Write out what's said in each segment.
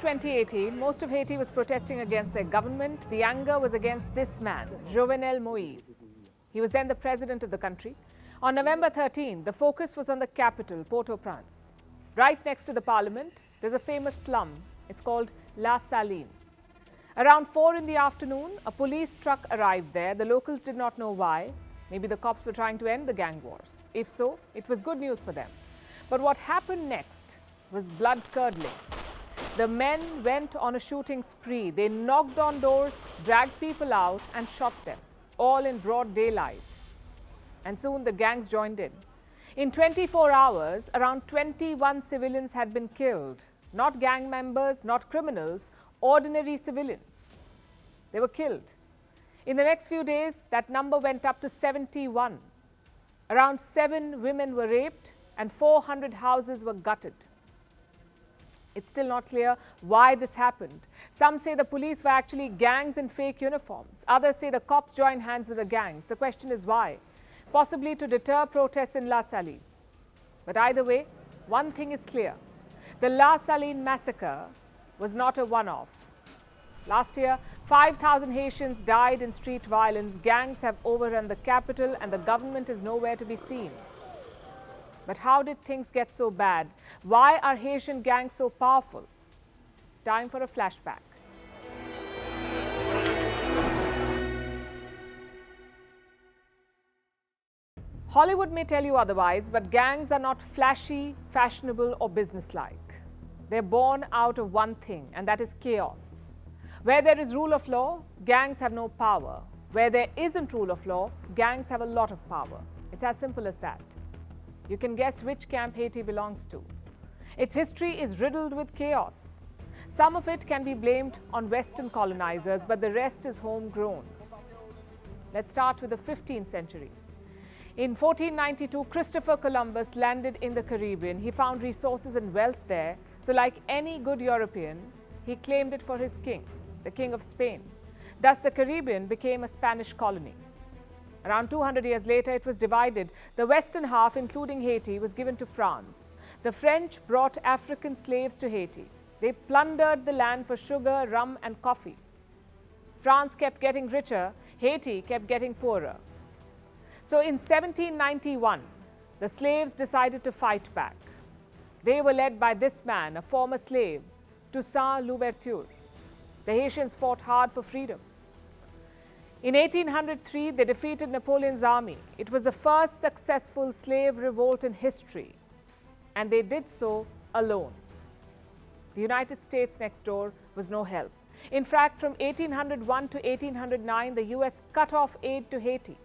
2018, most of Haiti was protesting against their government. The anger was against this man, Jovenel Moïse. He was then the president of the country. On November 13, the focus was on the capital, Port-au-Prince. Right next to the parliament, there's a famous slum. It's called La Saline. Around 4 in the afternoon, a police truck arrived there. The locals did not know why. Maybe the cops were trying to end the gang wars. If so, it was good news for them. But what happened next was blood-curdling. The men went on a shooting spree. They knocked on doors, dragged people out and shot them, all in broad daylight. And soon the gangs joined in. In 24 hours, around 21 civilians had been killed. Not gang members, not criminals, ordinary civilians. They were killed. In the next few days, that number went up to 71. Around 7 women were raped and 400 houses were gutted. It's still not clear why this happened. Some say the police were actually gangs in fake uniforms. Others say the cops joined hands with the gangs. The question is why? Possibly to deter protests in La Saline. But either way, one thing is clear. The La Saline massacre was not a one-off. Last year, 5,000 Haitians died in street violence. Gangs have overrun the capital and the government is nowhere to be seen. But how did things get so bad? Why are Haitian gangs so powerful? Time for a flashback. Hollywood may tell you otherwise, but gangs are not flashy, fashionable, or businesslike. They're born out of one thing, and that is chaos. Where there is rule of law, gangs have no power. Where there isn't rule of law, gangs have a lot of power. It's as simple as that. You can guess which camp Haiti belongs to. Its history is riddled with chaos. Some of it can be blamed on Western colonizers, but the rest is homegrown. Let's start with the 15th century. In 1492, Christopher Columbus landed in the Caribbean. He found resources and wealth there. So like any good European, he claimed it for his king, the King of Spain. Thus, the Caribbean became a Spanish colony. Around 200 years later, it was divided. The western half, including Haiti, was given to France. The French brought African slaves to Haiti. They plundered the land for sugar, rum, and coffee. France kept getting richer. Haiti kept getting poorer. So in 1791, the slaves decided to fight back. They were led by this man, a former slave, Toussaint Louverture. The Haitians fought hard for freedom. In 1803, they defeated Napoleon's army. It was the first successful slave revolt in history, and they did so alone. The United States next door was no help. In fact, from 1801 to 1809, the US cut off aid to Haiti.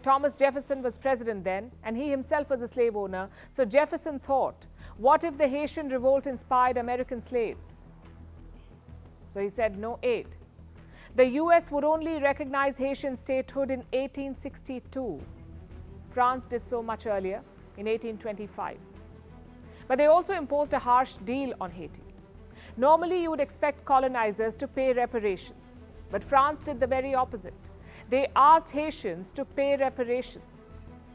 Thomas Jefferson was president then, and he himself was a slave owner. So Jefferson thought, what if the Haitian revolt inspired American slaves? So he said no aid. The US would only recognize Haitian statehood in 1862. France did so much earlier, in 1825. But they also imposed a harsh deal on Haiti. Normally, you would expect colonizers to pay reparations, but France did the very opposite. They asked Haitians to pay reparations,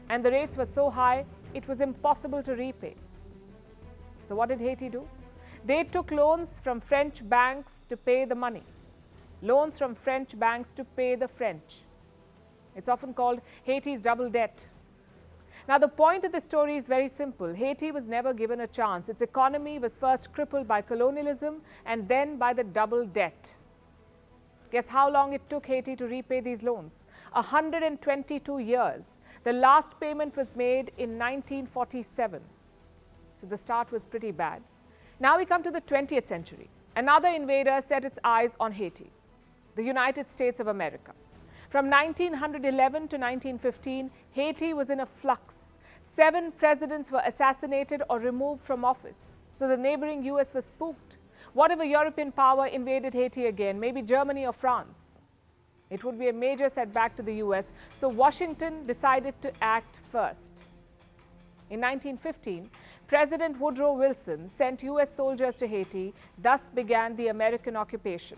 and the rates were so high, it was impossible to repay. So what did Haiti do? They took loans from French banks to pay the money. Loans from French banks to pay the French. It's often called Haiti's double debt. Now, the point of the story is very simple. Haiti was never given a chance. Its economy was first crippled by colonialism and then by the double debt. Guess how long it took Haiti to repay these loans? 122 years. The last payment was made in 1947. So the start was pretty bad. Now we come to the 20th century. Another invader set its eyes on Haiti, the United States of America. From 1911 to 1915, Haiti was in a flux. 7 presidents were assassinated or removed from office. So the neighboring US was spooked. What if a European power invaded Haiti again, maybe Germany or France? It would be a major setback to the US, so Washington decided to act first. In 1915, President Woodrow Wilson sent US soldiers to Haiti. Thus began the American occupation.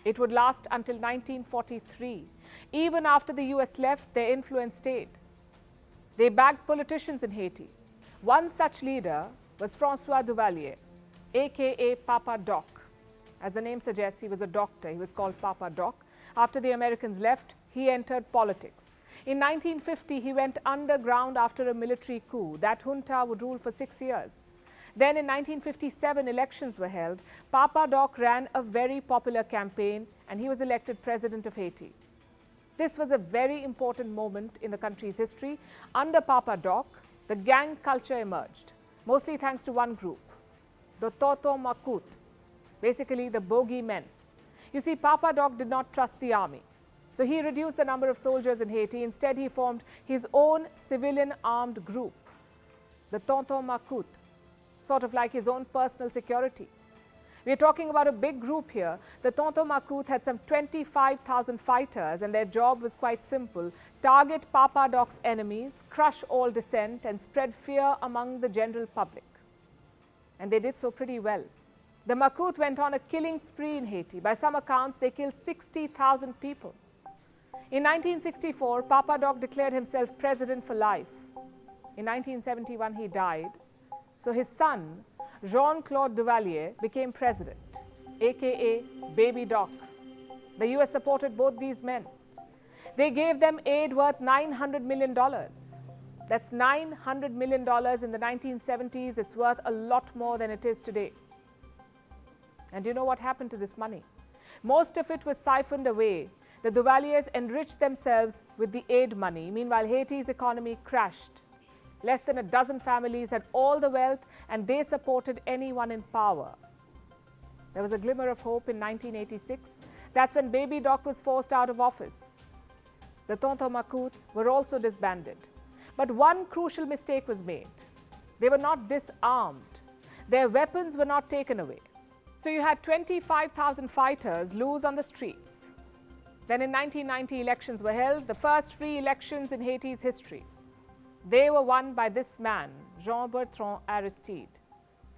It would last until 1943. Even after the US left, their influence stayed. They backed politicians in Haiti. One such leader was François Duvalier, aka Papa Doc. As the name suggests, he was a doctor. He was called Papa Doc. After the Americans left, he entered politics. In 1950, he went underground after a military coup. That junta would rule for 6 years. Then in 1957, elections were held. Papa Doc ran a very popular campaign and he was elected president of Haiti. This was a very important moment in the country's history. Under Papa Doc, the gang culture emerged, mostly thanks to one group, the Toto Makut, basically the bogey men. You see, Papa Doc did not trust the army. So he reduced the number of soldiers in Haiti. Instead, he formed his own civilian armed group, the Tonton Makut, sort of like his own personal security. We're talking about a big group here. The Tonton Makut had some 25,000 fighters and their job was quite simple. Target Papa Doc's enemies, crush all dissent and spread fear among the general public. And they did so pretty well. The Makut went on a killing spree in Haiti. By some accounts, they killed 60,000 people. In 1964, Papa Doc declared himself president for life. In 1971, he died. So his son, Jean-Claude Duvalier, became president, aka Baby Doc. The US supported both these men. They gave them aid worth $900 million. That's $900 million in the 1970s. It's worth a lot more than it is today. And you know what happened to this money? Most of it was siphoned away. The Duvaliers enriched themselves with the aid money. Meanwhile, Haiti's economy crashed. Less than a dozen families had all the wealth and they supported anyone in power. There was a glimmer of hope in 1986. That's when Baby Doc was forced out of office. The Tonton Makut were also disbanded. But one crucial mistake was made. They were not disarmed. Their weapons were not taken away. So you had 25,000 fighters loose on the streets. Then in 1990, elections were held, the first free elections in Haiti's history. They were won by this man, Jean-Bertrand Aristide.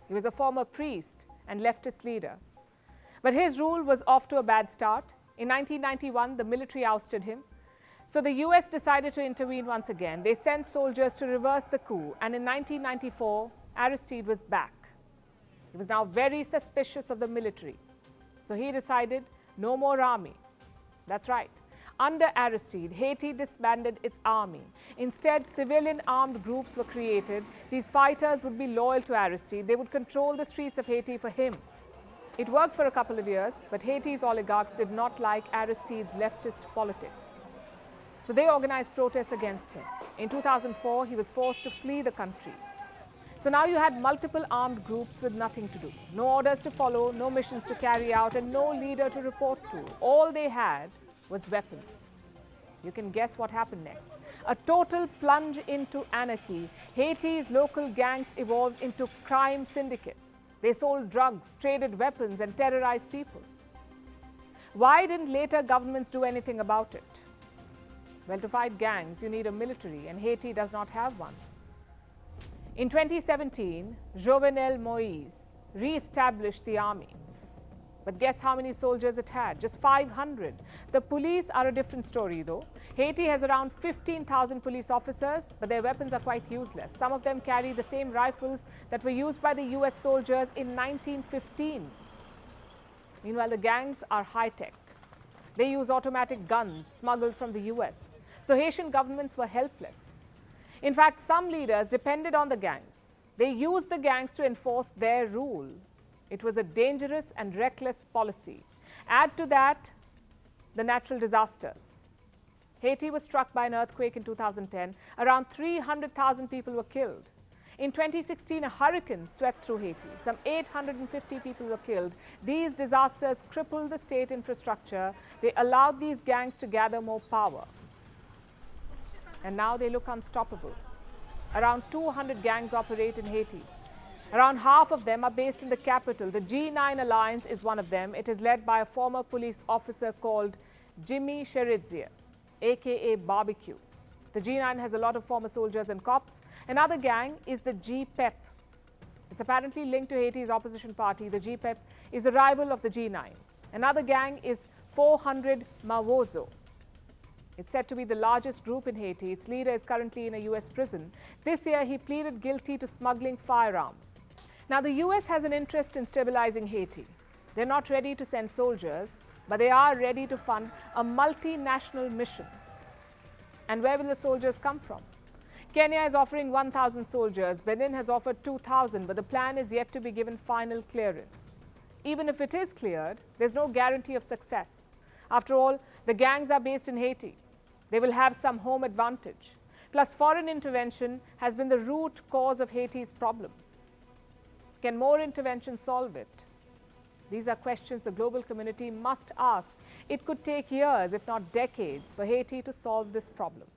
He was a former priest and leftist leader. But his rule was off to a bad start. In 1991, the military ousted him. So the US decided to intervene once again. They sent soldiers to reverse the coup. And in 1994, Aristide was back. He was now very suspicious of the military. So he decided, no more army. That's right. Under Aristide, Haiti disbanded its army. Instead, civilian armed groups were created. These fighters would be loyal to Aristide. They would control the streets of Haiti for him. It worked for a couple of years, but Haiti's oligarchs did not like Aristide's leftist politics. So they organized protests against him. In 2004, he was forced to flee the country. So now you had multiple armed groups with nothing to do. No orders to follow, no missions to carry out, and no leader to report to. All they had was weapons. You can guess what happened next. A total plunge into anarchy. Haiti's local gangs evolved into crime syndicates. They sold drugs, traded weapons, and terrorized people. Why didn't later governments do anything about it? Well, to fight gangs, you need a military, and Haiti does not have one. In 2017, Jovenel Moïse re-established the army. But guess how many soldiers it had? Just 500. The police are a different story, though. Haiti has around 15,000 police officers, but their weapons are quite useless. Some of them carry the same rifles that were used by the US soldiers in 1915. Meanwhile, the gangs are high-tech. They use automatic guns smuggled from the US. So Haitian governments were helpless. In fact, some leaders depended on the gangs. They used the gangs to enforce their rule. It was a dangerous and reckless policy. Add to that the natural disasters. Haiti was struck by an earthquake in 2010. Around 300,000 people were killed. In 2016, a hurricane swept through Haiti. Some 850 people were killed. These disasters crippled the state infrastructure. They allowed these gangs to gather more power. And now they look unstoppable. Around 200 gangs operate in Haiti. Around half of them are based in the capital. The G9 Alliance is one of them. It is led by a former police officer called Jimmy Cherizier, aka Barbecue. The G9 has a lot of former soldiers and cops. Another gang is the G-PEP. It's apparently linked to Haiti's opposition party. The G-PEP is a rival of the G9. Another gang is 400 Mawozo. It's said to be the largest group in Haiti. Its leader is currently in a US prison. This year, he pleaded guilty to smuggling firearms. Now, the US has an interest in stabilizing Haiti. They're not ready to send soldiers, but they are ready to fund a multinational mission. And where will the soldiers come from? Kenya is offering 1,000 soldiers. Benin has offered 2,000, but the plan is yet to be given final clearance. Even if it is cleared, there's no guarantee of success. After all, the gangs are based in Haiti. They will have some home advantage. Plus, foreign intervention has been the root cause of Haiti's problems. Can more intervention solve it? These are questions the global community must ask. It could take years, if not decades, for Haiti to solve this problem.